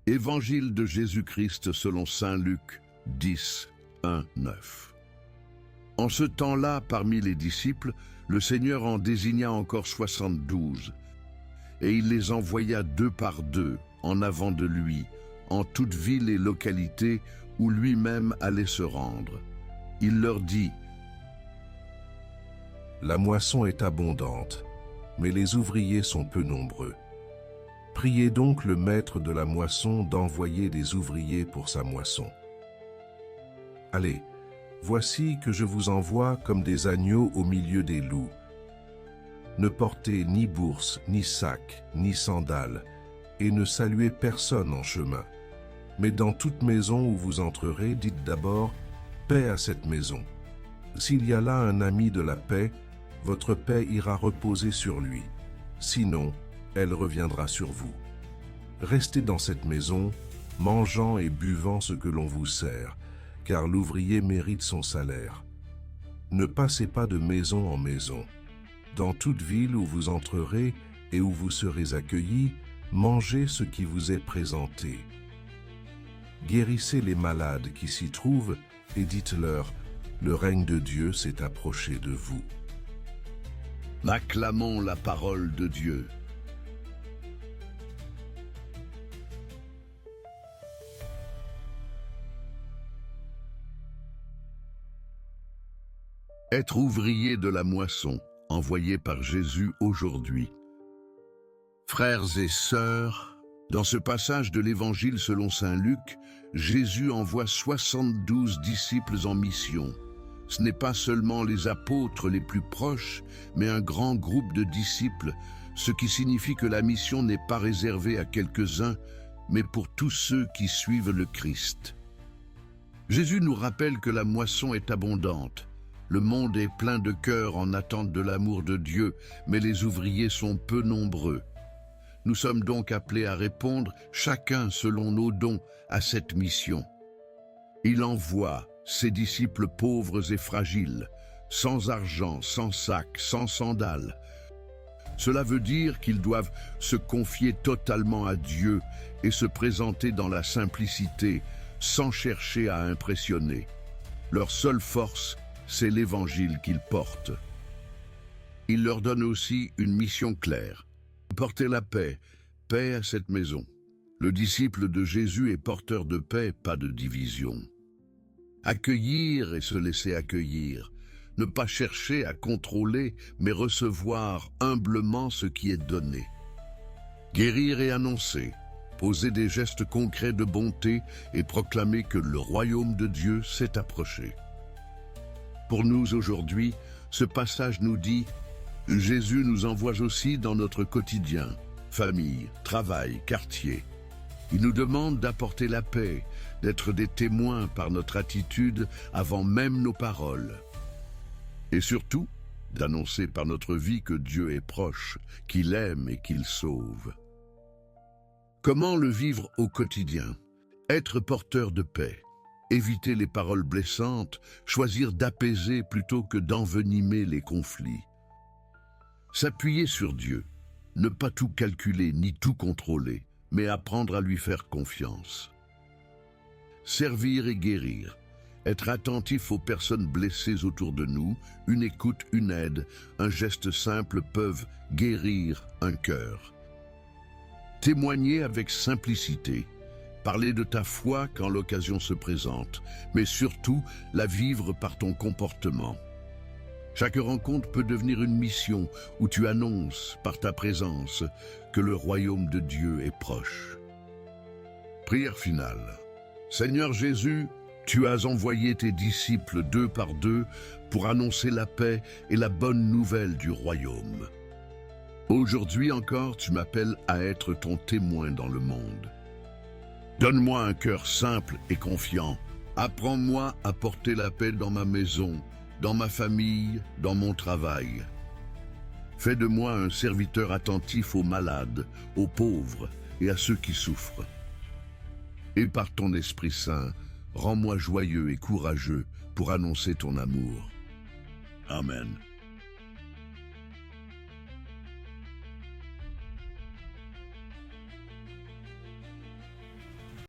Évangile de Jésus-Christ selon saint Luc 10, 1, 9. En ce temps-là, parmi les disciples, le Seigneur en désigna encore 72, et il les envoya deux par deux en avant de lui, en toute ville et localité où lui-même allait se rendre. Il leur dit: La moisson est abondante, mais les ouvriers sont peu nombreux. Priez donc le maître de la moisson d'envoyer des ouvriers pour sa moisson. Allez, voici que je vous envoie comme des agneaux au milieu des loups. Ne portez ni bourse, ni sac, ni sandales, et ne saluez personne en chemin. Mais dans toute maison où vous entrerez, dites d'abord « Paix à cette maison ». S'il y a là un ami de la paix, votre paix ira reposer sur lui. Sinon, elle reviendra sur vous. Restez dans cette maison, mangeant et buvant ce que l'on vous sert, car l'ouvrier mérite son salaire. Ne passez pas de maison en maison. Dans toute ville où vous entrerez et où vous serez accueillis, mangez ce qui vous est présenté. Guérissez les malades qui s'y trouvent et dites-leur: le règne de Dieu s'est approché de vous. Acclamons la parole de Dieu. Être ouvrier de la moisson, envoyé par Jésus aujourd'hui. Frères et sœurs, dans ce passage de l'Évangile selon saint Luc, Jésus envoie 72 disciples en mission. Ce n'est pas seulement les apôtres les plus proches, mais un grand groupe de disciples, ce qui signifie que la mission n'est pas réservée à quelques-uns, mais pour tous ceux qui suivent le Christ. Jésus nous rappelle que la moisson est abondante. Le monde est plein de cœurs en attente de l'amour de Dieu, mais les ouvriers sont peu nombreux. Nous sommes donc appelés à répondre, chacun selon nos dons, à cette mission. Il envoie ses disciples pauvres et fragiles, sans argent, sans sac, sans sandales. Cela veut dire qu'ils doivent se confier totalement à Dieu et se présenter dans la simplicité, sans chercher à impressionner. Leur seule force, c'est l'Évangile qu'ils portent. Il leur donne aussi une mission claire. Porter la paix, paix à cette maison. Le disciple de Jésus est porteur de paix, pas de division. Accueillir et se laisser accueillir. Ne pas chercher à contrôler, mais recevoir humblement ce qui est donné. Guérir et annoncer. Poser des gestes concrets de bonté et proclamer que le royaume de Dieu s'est approché. Pour nous aujourd'hui, ce passage nous dit: Jésus nous envoie aussi dans notre quotidien, famille, travail, quartier. Il nous demande d'apporter la paix, d'être des témoins par notre attitude avant même nos paroles. Et surtout, d'annoncer par notre vie que Dieu est proche, qu'il aime et qu'il sauve. Comment le vivre au quotidien? Être porteur de paix. Éviter les paroles blessantes, choisir d'apaiser plutôt que d'envenimer les conflits. S'appuyer sur Dieu, ne pas tout calculer ni tout contrôler, mais apprendre à lui faire confiance. Servir et guérir, être attentif aux personnes blessées autour de nous, une écoute, une aide, un geste simple peuvent guérir un cœur. Témoigner avec simplicité. Parler de ta foi quand l'occasion se présente, mais surtout la vivre par ton comportement. Chaque rencontre peut devenir une mission où tu annonces par ta présence que le royaume de Dieu est proche. Prière finale. Seigneur Jésus, tu as envoyé tes disciples deux par deux pour annoncer la paix et la bonne nouvelle du royaume. Aujourd'hui encore, tu m'appelles à être ton témoin dans le monde. Donne-moi un cœur simple et confiant. Apprends-moi à porter la paix dans ma maison, dans ma famille, dans mon travail. Fais de moi un serviteur attentif aux malades, aux pauvres et à ceux qui souffrent. Et par ton Esprit Saint, rends-moi joyeux et courageux pour annoncer ton amour. Amen.